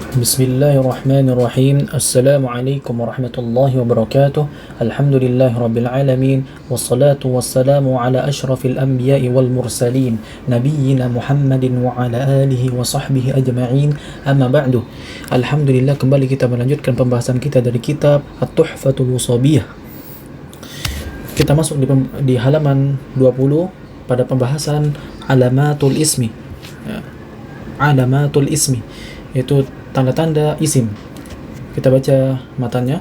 Bismillahirrahmanirrahim. Assalamualaikum warahmatullahi wabarakatuh. Alhamdulillahi rabbil alamin. Wassalatu wassalamu ala ashrafil anbiya'i wal mursalin, nabiyyina Muhammadin wa ala alihi wa sahbihi ajma'in. Amma ba'du. Alhamdulillah, kembali kita melanjutkan pembahasan kita dari kitab At-Tuhfatul Wasabiyah. Kita masuk di halaman 20 pada pembahasan alamatul ismi. Alamatul ismi, yaitu tanda-tanda isim. Kita baca matanya.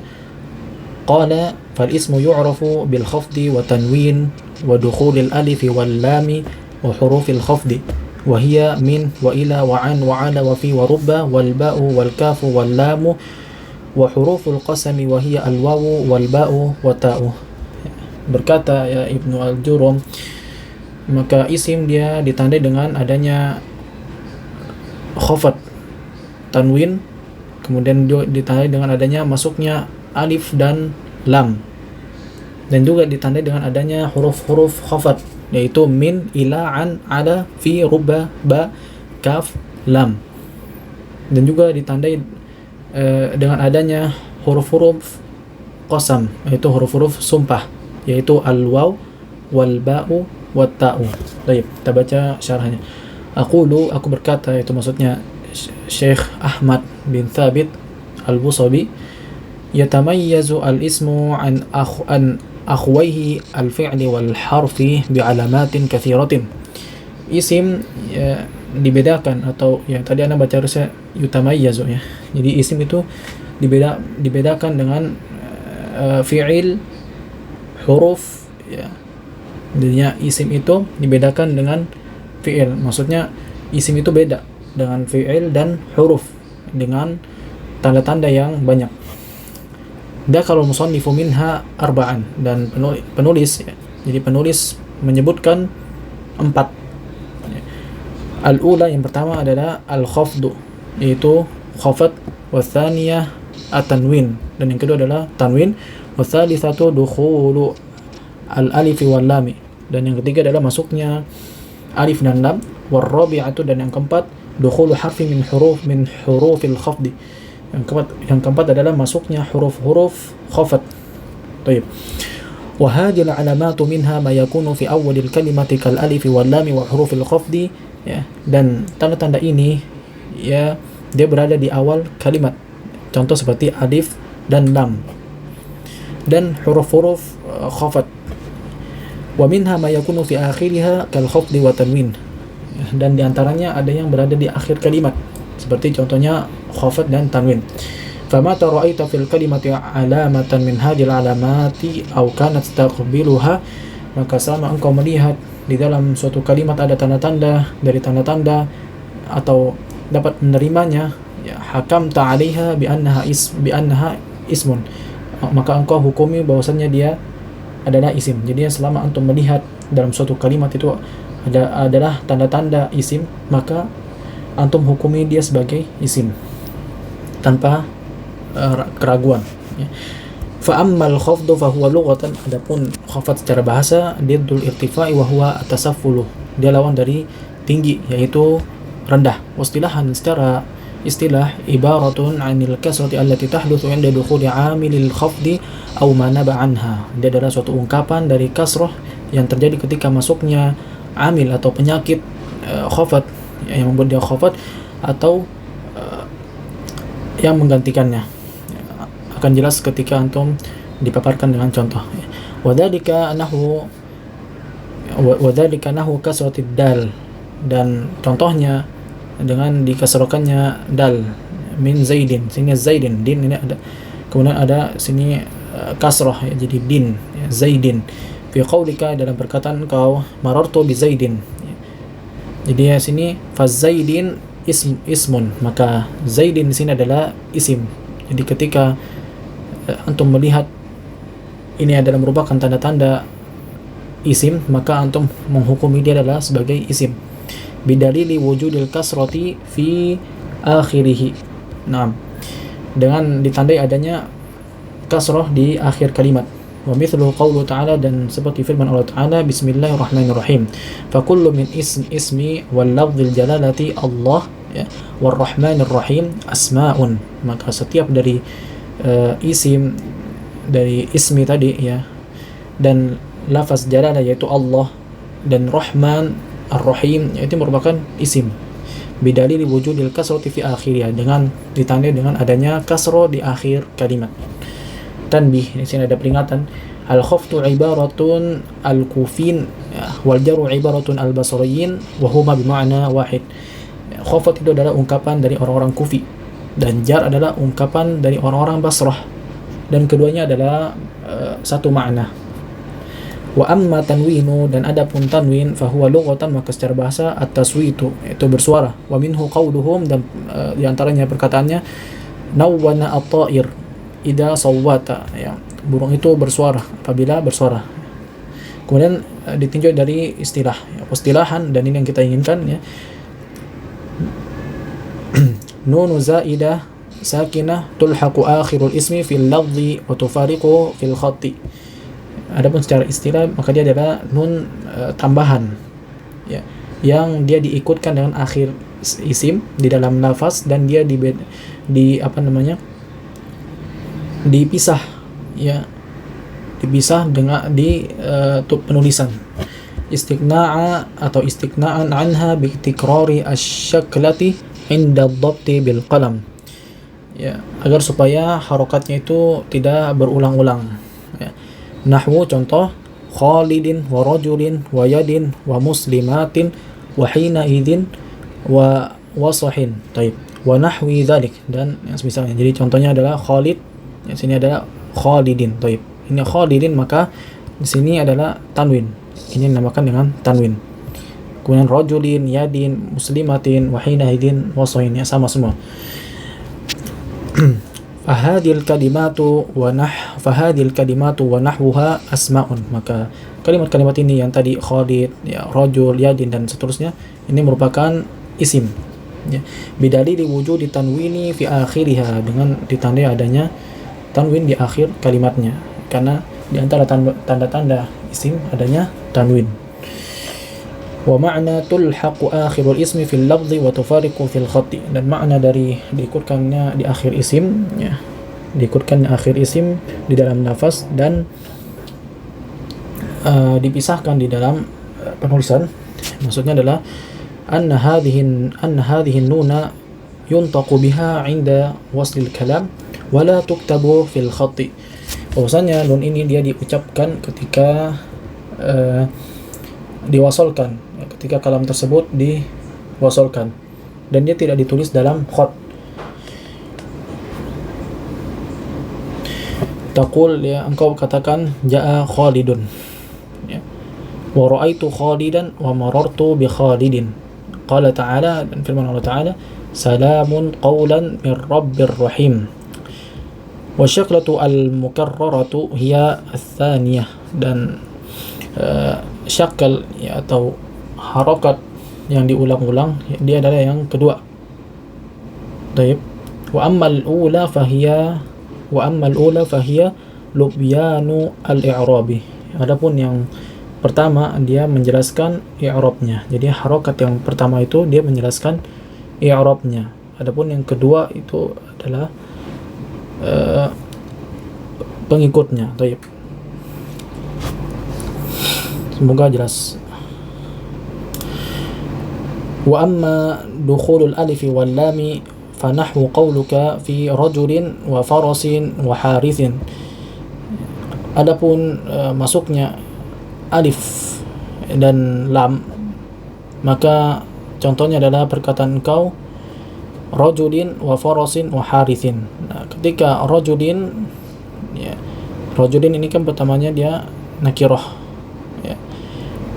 Qala fal ismu yu'rafu bil khafdi wa tanwin wa dukhulil alif wal lam wa hurufil khafdi wa hiya min wa ila wa an wa ala wa fi wa rubba wal ba'u wal kafu wal lam wa huruful qasami wa hiya al wawu wal ba'u wa ta'u. Berkata ya Ibnu Al-Jurum, maka isim dia ditandai dengan adanya khafat, tanwin, kemudian ditandai dengan adanya masuknya alif dan lam, dan juga ditandai dengan adanya huruf-huruf khafat, yaitu min, ila, an, ala, fi, rubba, ba, kaf, lam, dan juga ditandai dengan adanya huruf-huruf qasam, yaitu huruf-huruf sumpah, yaitu al-waw, wal ba'u, wat ta'u. Baik, kita baca syarahnya. Aku berkata, itu maksudnya Syekh Ahmad bin Thabit Al-Busabi, yatamayyazu al-ismu an akhwayhi al-fi'li wal harfi bi'alamatin katsiratin. Isim ya, dibedakan, atau yang tadi Anda baca harusnya yutamayyazu ya. Jadi isim itu dibedakan dengan fi'il, huruf ya. Jadinya isim itu dibedakan dengan fi'il. Maksudnya isim itu beda dengan fi'il dan huruf dengan tanda-tanda yang banyak. Dakhalul musannifu minha arba'an, dan penulis ya, jadi penulis menyebutkan 4. Al-ula, yang pertama adalah al-khafdu, yaitu khafat, wa tsaniyah at-tanwin, dan yang kedua adalah tanwin, wa tsalitsatu dukhulu al-alif wal lam, dan yang ketiga adalah masuknya alif dan lam, war rabi'atu, dan yang keempat dukhulu harfi min hurufil khafdi, yang keempat adalah masuknya huruf-huruf khafat. Baik. Wa hadhihi al-alamatu minha ma yakunu fi awwalil kalimati kal alif wal lam wa hurufil khafdi ya, dan tanda-tanda ini ya dia berada di awal kalimat, contoh seperti alif dan lam dan huruf-huruf khafat. Wa minha ma yakunu fi akhiriha kal khafdi wa tanwin, dan diantaranya ada yang berada di akhir kalimat, seperti contohnya khafat dan tanwin. Fama tara'aita fil kalimati alamatan min hadhil alamati aw kanat taqbiluha, maka selama engkau melihat di dalam suatu kalimat ada tanda-tanda dari tanda-tanda atau dapat menerimanya, ya, hakamta 'alaiha bi annaha ismun, maka engkau hukumi bahwasannya dia adalah isim. Jadi selama antum melihat dalam suatu kalimat itu adalah tanda-tanda isim, maka antum hukumi dia sebagai isim tanpa keraguan ya. Fa ammal khafdu fa huwa lughatan, adapun khafat secara bahasa diddul irtifai wa huwa atasaffulu, dia lawan dari tinggi, yaitu rendah. Wastilahan, secara istilah, ibaratun 'anil kasrati allati tahdutsu 'inda dukhuli 'amilil khafdi aw ma naba anha, dia adalah suatu ungkapan dari kasrah yang terjadi ketika masuknya amil atau penyakit khafat, yang membuat dia khafat atau yang menggantikannya. Akan jelas ketika antum dipaparkan dengan contoh. Wadzalika nahu kasratid dal, dan contohnya dengan dikasrokannya dal, min zaidin, sini zaidin, din ini ada, kemudian ada sini kasroh ya, jadi din ya, zaidin. Fi qaulika, dalam perkataan kau, marartu bi zaidin, jadi ya sini fazaidin ismun, maka zaidin di sini adalah isim. Jadi ketika antum melihat ini adalah merupakan tanda-tanda isim, maka antum menghukumi dia adalah sebagai isim bidalili wujudil kasrati fi akhirih. Nah, dengan ditandai adanya kasrah di akhir kalimat. Wa mithlu qawlu ta'ala, dan seperti firman Allah Ta'ala, bismillahirrahmanirrahim, fa kullu min ismi wal lafzil jalalati Allah ya. War-Rahmanir Rahim asma'un, maka setiap dari isim dari ismi tadi ya, dan lafaz jalalah yaitu Allah, dan Rahman Ar-Rahim itu merupakan isim bidalil wujudil kasrati fi akhirnya, dengan ditandai dengan adanya kasro di akhir kalimat. Tanbih, di sini ada peringatan, al-khafdu ibaratun al-kufin wal jaru ibaratun al-basriyin wa huma bima'na wahid. Khafat itu adalah ungkapan dari orang-orang Kufi, dan jar adalah ungkapan dari orang-orang Basrah, dan keduanya adalah satu makna. Wa amma tanwinu, dan adapun tanwin, fahuwa lughatan, maka secara bahasa at-taswitu, itu bersuara. Wa minhu qawluhum, dan diantaranya perkataannya nawwana at-ta'ir idza sawwata, ya, burung itu bersuara apabila bersuara. Kemudian ditinjau dari istilah, ya, istilahan, dan ini yang kita inginkan, ya. Nunu zaidah sakinah tulhaqu akhirul ismi fil lafzi wa tufariqu fil khatti. Adapun secara istilah, maka dia adalah nun tambahan, ya, yang dia diikutkan dengan akhir isim di dalam lafaz, dan dia dipisah, ya, dipisah dengan penulisan. Istiqna'a atau istiqna'an anha bi tikrari asy-syaklati inda dhabti bil qalam, ya, agar supaya harokatnya itu tidak berulang-ulang, ya. Nahwu, contoh, Khalidin wa rajulin wa yadin wa muslimatin wa hina idzin wa wasahin, taib, wa nahwi dzalik, dan yang semisalnya. Jadi contohnya adalah Khalid, yang sini adalah Khalidin, taib. Ini Khalidin, maka di sini adalah tanwin, ini dinamakan dengan tanwin. Kemudian rajulin, yadin, muslimatin, wa hina idzin, wasahin, ya, sama semua. Fahadil kalimatu wa nahwuha asma'un, maka kalimat-kalimat ini yang tadi Khalid, ya, rajul, yadin, dan seterusnya, ini merupakan isim, ya, bidalili wujudi tanwini fi akhiriha, dengan ditandai adanya tanwin di akhir kalimatnya, karena di antara tanda-tanda isim adanya tanwin. Wa ma'na tulhaqu akhirul ismi fil lafzi wa tufariqu fil khatti, dan makna dari diikutkannya di akhir isim, ya, diikutkan akhir isim di dalam lafaz, dan dipisahkan di dalam penulisan. Maksudnya adalah anna hadhihi nuna yuntaqu biha 'inda waslil kalam wa la tuktabu fil khatti. Bahwasanya nun ini dia diucapkan ketika diwasolkan, ketika kalam tersebut diwasolkan, dan dia tidak ditulis dalam khat. Taqul, ya, engkau katakan ja'a Khalidun, ya, wa ra'aitu Khalidan wa marartu bi Khalidin. Qala ta'ala, dan firman Allah Ta'ala, salamun qawlan min rabbir rahim. Wa syaklatu al-mukarraratu hiya ats-tsaniyah, dan syakal, ya, atau harokat yang diulang-ulang, dia adalah yang kedua. Taib. Wa ammal ula fahiya lubyanu al-i'rabi. Adapun yang pertama, dia menjelaskan i'rabnya. Jadi harokat yang pertama itu dia menjelaskan i'rabnya. Adapun yang kedua itu adalah pengikutnya. Taib. Semoga jelas. Wa amma dukhulul alifi wal lami fanahwu qawluka fi rajulin wa farasin wa harithin. Adapun masuknya alif dan lam, maka contohnya adalah perkataan engkau rajulin wa farasin wa harithin. Nah, ketika rajulin, ya, rajulin ini kan pertamanya dia nakirah, ya,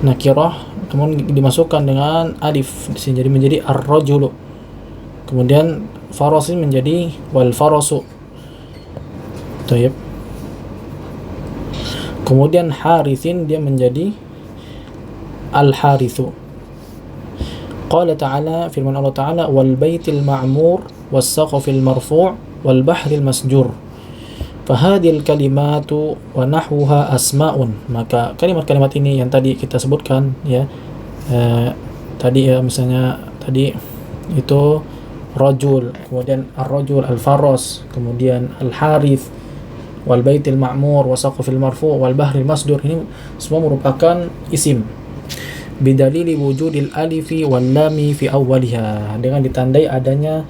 nakirah, kemudian dimasukkan dengan alif di sini, jadi menjadi ar-rajulu. Kemudian farasin menjadi wal farasu. Tayyib. Kemudian harithin dia menjadi al-harithu. Qala ta'ala, firman Allah Ta'ala, wal baitil ma'mur was saqafil marfu' wal bahril masjur. Fahadil kalimatu wa nahwuha asma'un. Maka kalimat-kalimat ini yang tadi kita sebutkan, ya, tadi, ya, misalnya tadi itu rajul, kemudian ar-rajul, al-faras, kemudian al-harith, wal baitil ma'mur, wa saqfil marfu', wal bahril masdur. Ini semua merupakan isim. Bidalili wujudil alifi wal lami fi awwaliha, dengan ditandai adanya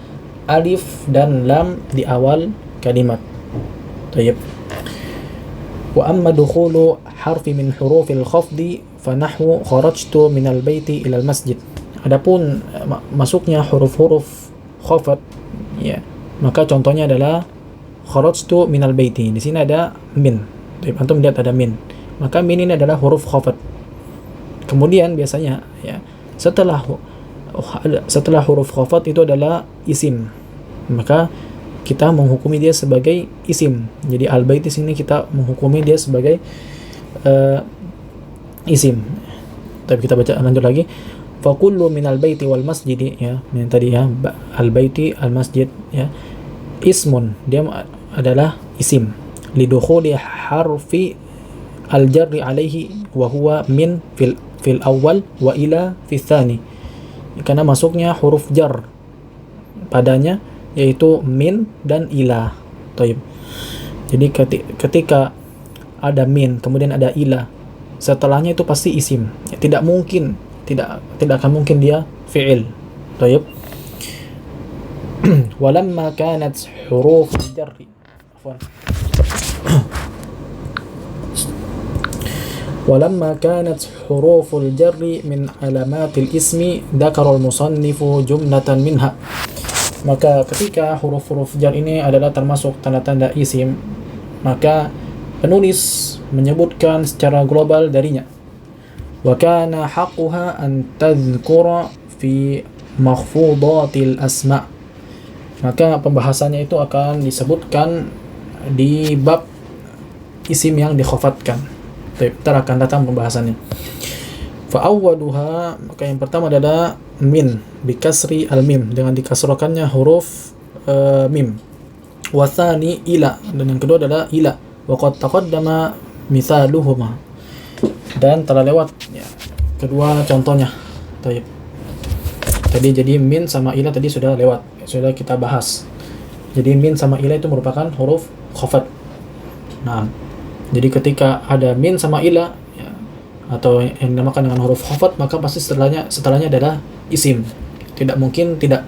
alif dan lam di awal kalimat. Tayyib. Wa amma dukhulu harfi min hurufil khafdi fa nahwu kharajtu minal baiti ilal masjid. Adapun masuknya huruf-huruf khafat, ya, maka contohnya adalah kharajtu minal baiti. Di sini ada min. Tayyib, antum lihat ada min. Maka min ini adalah huruf khafat. Kemudian biasanya, ya, setelah huruf khafat itu adalah isim, maka kita menghukumi dia sebagai isim. Jadi al-bait di sini kita menghukumi dia sebagai isim. Tapi kita baca lanjut lagi. Fa kullu minal baiti wal masjidi, ya, yang tadi ya, al-baiti al-masjid, ya, ismun, dia adalah isim. Lidukhuli harfi al-jarri alaihi wa huwa min fil awal wa ila fil thani, karena masuknya huruf jar padanya, yaitu min dan ila. Taib. Jadi ketika ada min kemudian ada ila, setelahnya itu pasti isim, ya, tidak akan mungkin dia fi'il. Taib. Walamma kanat huruf jarri, afwan, ولما كانت حروف الجر من علامات الاسم ذكر المصنف جملة منها. Maka ketika huruf-huruf jar ini adalah termasuk tanda-tanda isim, maka penulis menyebutkan secara global darinya. Wa kana haqquha an tadhkura fi makhfudatil asma. Maka pembahasannya itu akan disebutkan di bab isim yang dikhafatkan. Ntar akan datang pembahasannya. Fa'awwaluha, maka yang pertama adalah min bikasri al-mim, dengan dikasrokannya huruf mim. Wa tsani ila, dan yang kedua adalah ila. Wa qad taqaddama mithaluhuma, dan telah lewat, ya, kedua contohnya. Taib. Tadi jadi min sama ila tadi sudah lewat, sudah kita bahas. Jadi min sama ila itu merupakan huruf khafat. Nah, jadi ketika ada min sama ila, ya, atau yang dinamakan dengan huruf khafat, maka pasti setelahnya adalah isim. Tidak mungkin tidak.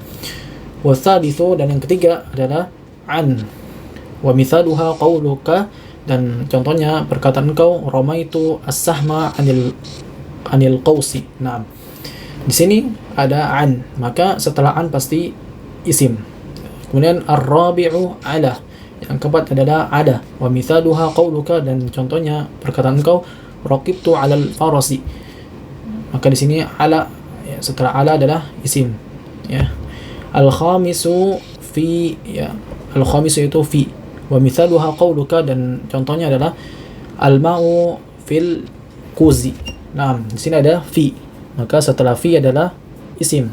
Wa tsalitsu, dan yang ketiga adalah an. Wa mithaluha qauluka, dan contohnya perkataan engkau ramaitu as-sahma anil qausi. Nah, di sini ada an, maka setelah an pasti isim. Kemudian ar-rabi'u ala, yang keempat adalah ada. Wa mithaluha qauluka, dan contohnya perkataan engkau raqibtu 'alal farasi. Maka di sini ala, ya, setelah ala adalah isim, ya. Al-khamisu fi, ya, al-khamisu itu fi. Wa mithaluha qauluka, dan contohnya adalah al-ma'u fil kuzi. Nah, di sini ada fi, maka setelah fi adalah isim.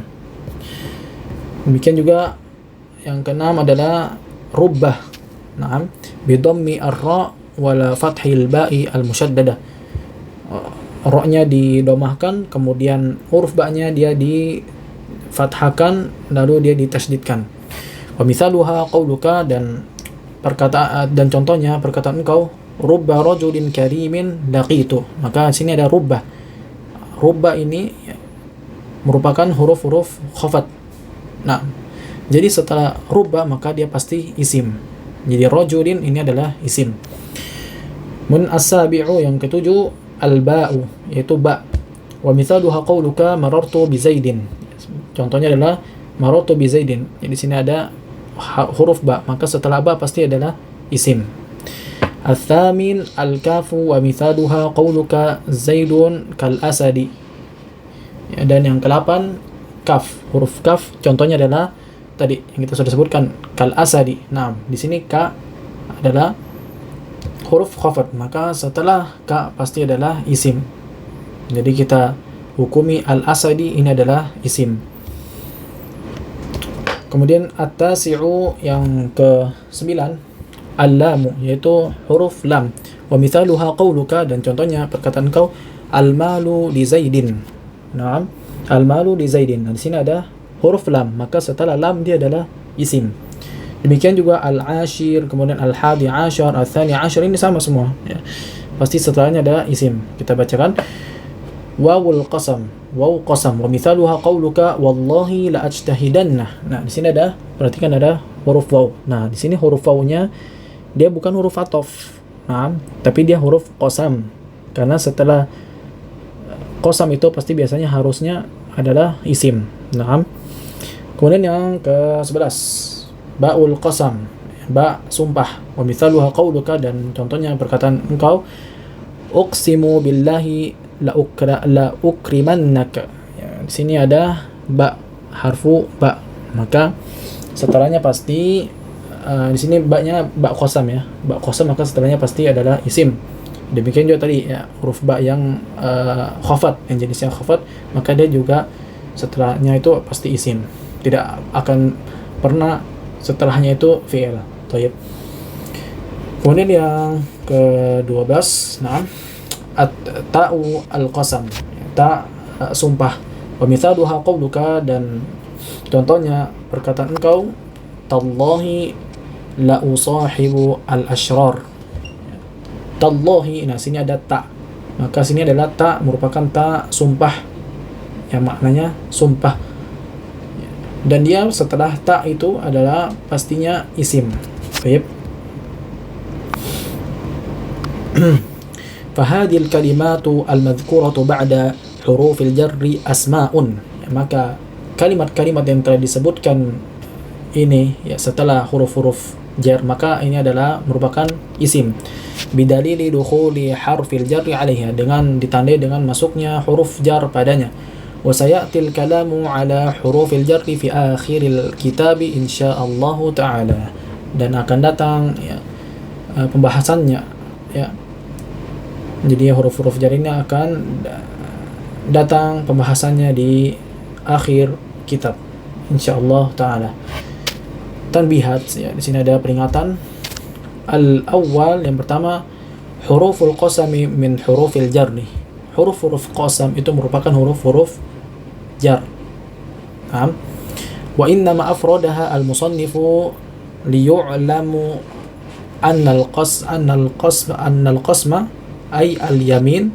Demikian juga yang keenam adalah rubbah. Naam, bidhammi ar-ra wala fathil ba'i al-musyaddada. Ra-nya didomahkan, kemudian huruf ba-nya dia difathahkan, lalu dia ditasydidkan. Wa mithaluha qauluka, dan contohnya perkataan engkau rubba rajulin karimin laqitu. Maka sini ada rubba. Rubba ini, ya, merupakan huruf-huruf khafat. Nah, jadi setelah rubba maka dia pasti isim. Jadi rajulin ini adalah isim. Mun as-sabi'u, yang ketujuh al-ba'u, yaitu ba. Wa mithaluha qauluka marartu bi Zaidin. Contohnya adalah marartu bi Zaidin. Jadi sini ada huruf ba, maka setelah ba pasti adalah isim. Al-thamin al-kafu, wa mithaluha qauluka Zaidun kal asadi. Ya, dan yang ke-8 kaf, huruf kaf, contohnya adalah tadi yang kita sudah sebutkan kal asadi. Nah, di sini ka adalah huruf khafat, maka setelah ka pasti adalah isim. Jadi kita hukumi al asadi ini adalah isim. Kemudian at-tasi'u, yang ke-9 al-lamu, yaitu huruf lam. Wa mithaluha qauluka, dan contohnya perkataan kau al-malu li Zaidin. Naam, al-malu li Zaidin. Nah, di sini ada huruf lam, maka setelah lam dia adalah isim. Demikian juga al-ashir, kemudian al-hadi ashar, al-thani ashar, ini sama semua ya. Pasti setelahnya ada isim. Kita bacakan wawul qasam, waw qasam, wa mithaluha qauluka wallahi la ajtahidanna. Nah, di sini ada, perhatikan ada huruf waw. Nah, di sini huruf wawnya dia bukan huruf atof. Nah, tapi dia huruf qasam. Karena setelah qasam itu pasti biasanya harusnya adalah isim. Nah, kemudian yang ke-11 ba'ul qasam, ba sumpah, wa mithaluha qauluka, dan contohnya perkataan engkau uqsimu billahi la ukrimannaka. Ya, di sini ada ba, harfu ba, maka setelahnya pasti di sini ba-nya ba qasam ya, ba qasam, maka setelahnya pasti adalah isim. Demikian juga tadi ya, huruf ba yang khafat, yang jenisnya khafat, maka dia juga setelahnya itu pasti isim, tidak akan pernah setelahnya itu fi'il. Baik. Kemudian yang ke-12, nah, at-ta'u al-qasam, ta sumpah, wa mithaluha qauluka, dan contohnya perkataan engkau tallahi la usahibu al-ashrar. Tallahi, nah sini ada ta, maka sini adalah ta merupakan ta sumpah yang maknanya sumpah, dan dia setelah ta itu adalah pastinya isim. Baik. Fahadil kalimatu al-madhkuratu ba'da hurufil jarri asma'un. Maka kalimat-kalimat yang telah disebutkan ini ya setelah huruf-huruf jar, maka ini adalah merupakan isim. Bidalili dukhuli harfil jarri alaiha, dengan ditandai dengan masuknya huruf jar padanya. Wa sayatil kalamu ala hurufil jarri fi akhiril kitabi insyaallah taala, dan akan datang ya pembahasannya ya. Jadi huruf-huruf jar ini akan datang pembahasannya di akhir kitab insyaallah taala. Tanbihat ya, di sini ada peringatan. Al-awwal, yang pertama, huruful qasami min hurufil jarri. Huruf-huruf qasam itu merupakan huruf-huruf jar. Paham? Wa inna ma afradaha al-musannifu liyu'lamu anna al-qasma ay al-yamin,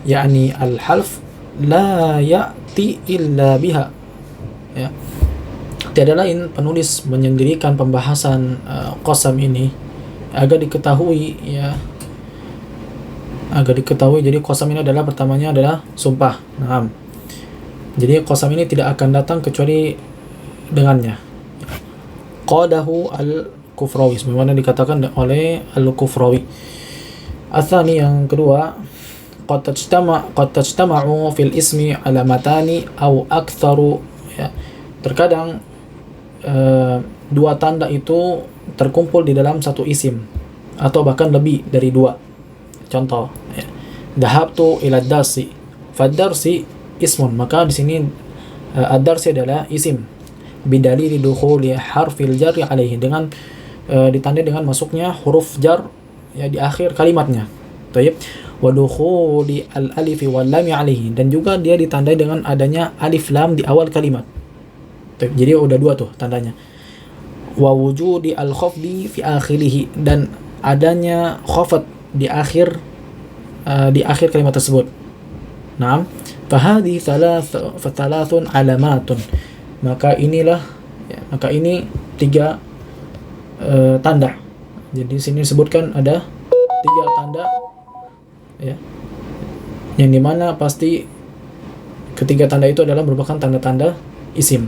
yakni al-half, la ya'ti illa biha. Ya. Tiada lain penulis menyendirikan pembahasan qasam ini agar diketahui ya, agar diketahui. Jadi qasam ini adalah pertamanya adalah sumpah. Nah, jadi qasam ini tidak akan datang kecuali dengannya. Qadahu al-Kufrawi, sebagaimana dikatakan oleh al-Kufrawi. Atsani, yang kedua, qad tajtama'u fil ismi alamatani aw aktsaru ya. Terkadang dua tanda itu terkumpul di dalam satu isim atau bahkan lebih dari dua. Contoh ya, dhahabtu ila darsi, fadarsi ismun, maka di sini ad-darsi adalah isim. Bidalili dukhuli harfil jarri alaihi, dengan ditandai dengan masuknya huruf jar ya di akhir kalimatnya. Baik. Wa dukhuli al-alif wal lam alaihi, dan juga dia ditandai dengan adanya alif lam di awal kalimat. Jadi udah dua tuh tandanya. Wa wujudi al-khafdi fi akhirih, dan adanya khafat di akhir kalimat tersebut. Naam, fahadi thalathun alamatun, maka inilah ya, maka ini tiga tanda. Jadi sini disebutkan ada tiga tanda ya, yang dimana pasti ketiga tanda itu adalah merupakan tanda-tanda isim.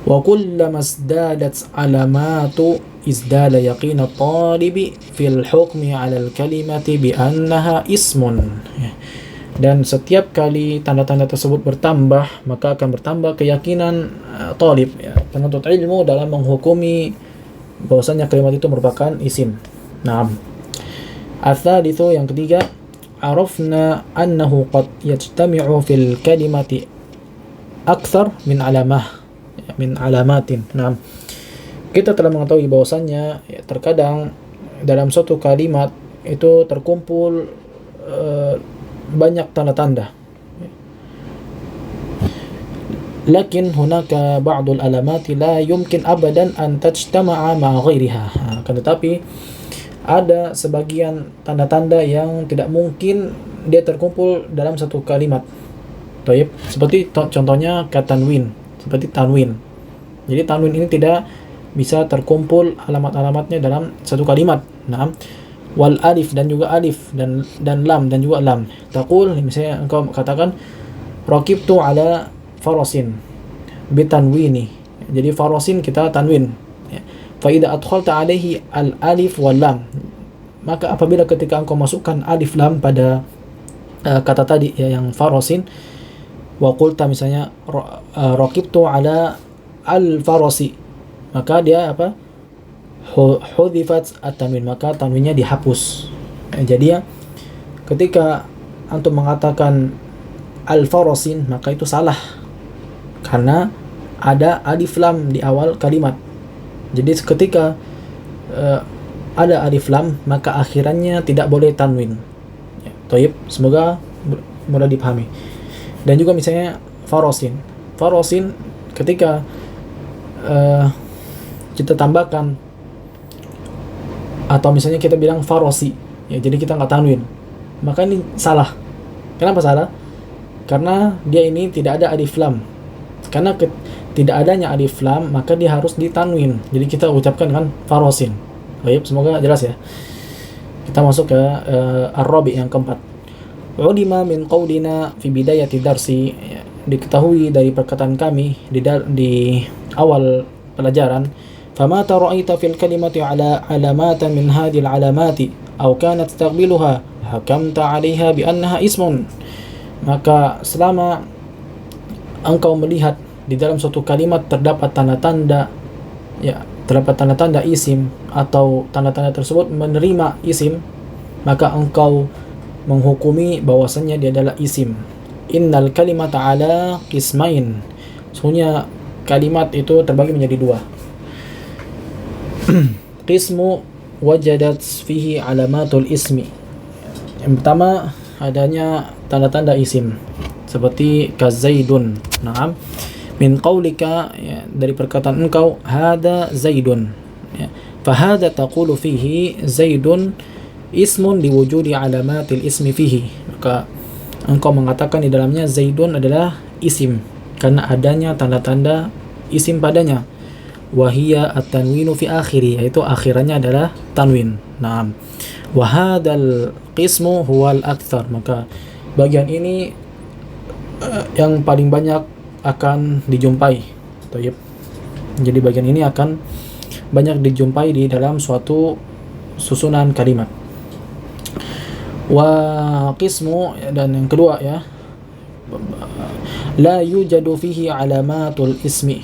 Wa kullama izdadat alamatu izdala yaqina talibi fil hukmi 'ala al-kalimati bi annaha ismun. Dan setiap kali tanda-tanda tersebut bertambah, maka akan bertambah keyakinan talib ya, penuntut ilmu dalam menghukumi bahwasanya kalimat itu merupakan isim. Naam. Ats-tsalitsu, yang ketiga, arafna annahu qad yajtami'u fil kalimati akthar min alamatin. Nah, kita telah mengetahui bahwasannya ya, terkadang dalam suatu kalimat itu terkumpul banyak tanda-tanda. lakin hunaka ba'dul alamati la yumkin abadan an tajtama'a ma ghairiha. Akan tetapi ada sebagian tanda-tanda yang tidak mungkin dia terkumpul dalam satu kalimat. Baik, seperti contohnya katanwin, seperti tanwin. Jadi tanwin ini tidak bisa terkumpul alamat-alamatnya dalam satu kalimat. Nah, wal alif dan juga alif dan lam dan juga lam. Taqul, misalnya engkau katakan raqibtu ala farasin bitanwini. Jadi farasin kita tanwin. Fa idza adkhalta alaihi al alif wal lam, maka apabila ketika engkau masukkan alif lam pada kata tadi ya, yang farasin, wa qulta misalnya raqibtu ala al farasi, maka dia apa, hudhifat at-tanwin, maka tanwinnya dihapus. Jadi ya, ketika antum mengatakan al-farasin, maka itu salah karena ada alif lam di awal kalimat. Jadi ketika ada alif lam, maka akhirannya tidak boleh tanwin. Ya, Taib, semoga mudah dipahami. Dan juga misalnya farasin, ketika kita tambahkan atau misalnya kita bilang farasi, ya jadi kita nggak tanwin, maka ini salah. Kenapa salah? Karena dia ini tidak ada alif lam. Karena tidak adanya alif lam, maka dia harus ditanwin. Jadi kita ucapkan dengan farasin. Baik, semoga jelas ya. Kita masuk ke ar-rabi yang keempat. Ulima min qaulina fi bidayati darsi, ya, diketahui dari perkataan kami di awal pelajaran, fama tara'aita fil kalimati ala alamatan min hadhil alamati aw kanat taqbiluha hakamta 'alaiha bi annaha ismun. Maka selama engkau melihat di dalam suatu kalimat terdapat tanda-tanda, ya, terdapat tanda-tanda isim atau tanda-tanda tersebut menerima isim, maka engkau menghukumi bahwasannya dia adalah isim. Innal kalimata ala qismain. Sesungguhnya kalimat itu terbagi menjadi dua. Qismu wajadat fihi alamatul ismi. Yang pertama adanya tanda-tanda isim seperti kazaidun. Naam. Min qaulika, ya, dari perkataan engkau, hada zaidun, ya, fahada taqulu fihi zaidun ismun liwujudi alamatil ismi fihi. Maka engkau mengatakan di dalamnya zaidun adalah isim karena adanya tanda-tanda isim padanya. Wahia at-tanwinu fi akhiri, yaitu akhirannya adalah tanwin. Naam. Wa hadzal qismu huwal aktsar, maka bagian ini yang paling banyak akan dijumpai. Taib. Jadi bagian ini akan banyak dijumpai di dalam suatu susunan kalimat. Wa qismu, dan yang kedua ya, la yujadu fihi alamatul ismi,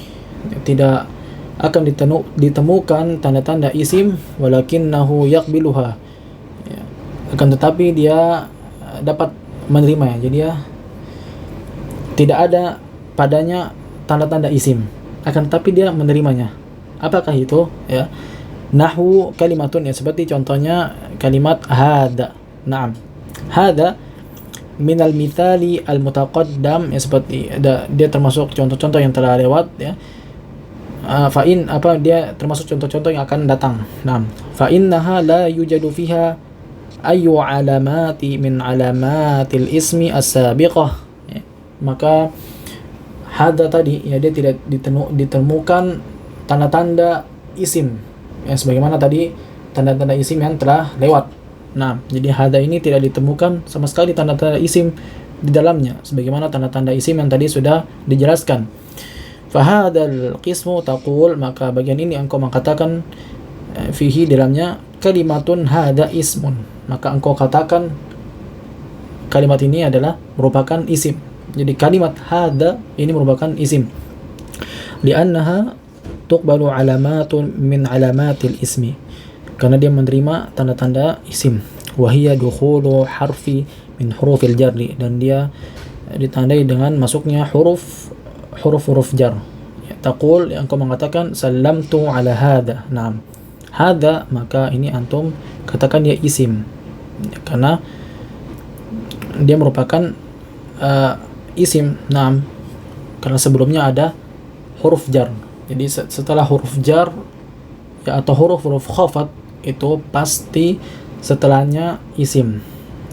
tidak akan ditemukan tanda-tanda isim, walakinnahu yaqbiluha, ya, akan tetapi dia dapat menerimanya. Jadi ya, tidak ada padanya tanda-tanda isim, akan tetapi dia menerimanya. Apakah itu? Ya, nahwu kalimatun, ya, seperti contohnya kalimat hada. Naam, hada minal mithali al mutaqaddam, ya, seperti dia termasuk contoh-contoh yang telah lewat, ya. Fa'in apa, dia termasuk contoh-contoh yang akan datang. Naam, fa'innaha la yujadu fiha ayu alamati min alamatil ismi as-sabiqah, ya. Maka hada tadi, ya, dia tidak ditemukan tanda-tanda isim, ya, sebagaimana tadi tanda-tanda isim yang telah lewat. Nah, jadi hada ini tidak ditemukan sama sekali tanda-tanda isim di dalamnya, sebagaimana tanda-tanda isim yang tadi sudah dijelaskan. Fahadal qismu taqul, maka bagian ini engkau mengatakan fihi, dalamnya kalimatun hada ismun, maka engkau katakan kalimat ini adalah merupakan isim. Jadi kalimat hada ini merupakan isim. Li'annaha tuqbalu alamatun min alamatil ismi, karena dia menerima tanda-tanda isim. Wahiyya dukhulu harfi min hurufil jarri, dan dia ditandai dengan masuknya huruf jar. Ya, taqul, yang kau mengatakan sallamtu ala hada. Naam, hada, maka ini antum katakan dia isim, ya, karena dia merupakan isim. Naam, karena sebelumnya ada huruf jar. Jadi setelah huruf jar ya, atau huruf khafat itu pasti setelahnya isim.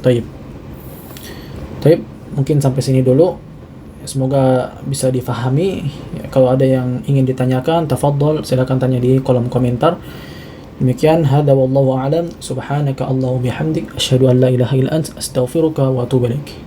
Taib, mungkin sampai sini dulu. Semoga bisa difahami. Ya, kalau ada yang ingin ditanyakan, tafadhol, silakan tanya di kolom komentar. Demikian, hada wallahu a'lam. Subhanaka Allahumma bihamdik, asyhadu an la ilaha illa anta, astaghfiruka wa atubu ilaik.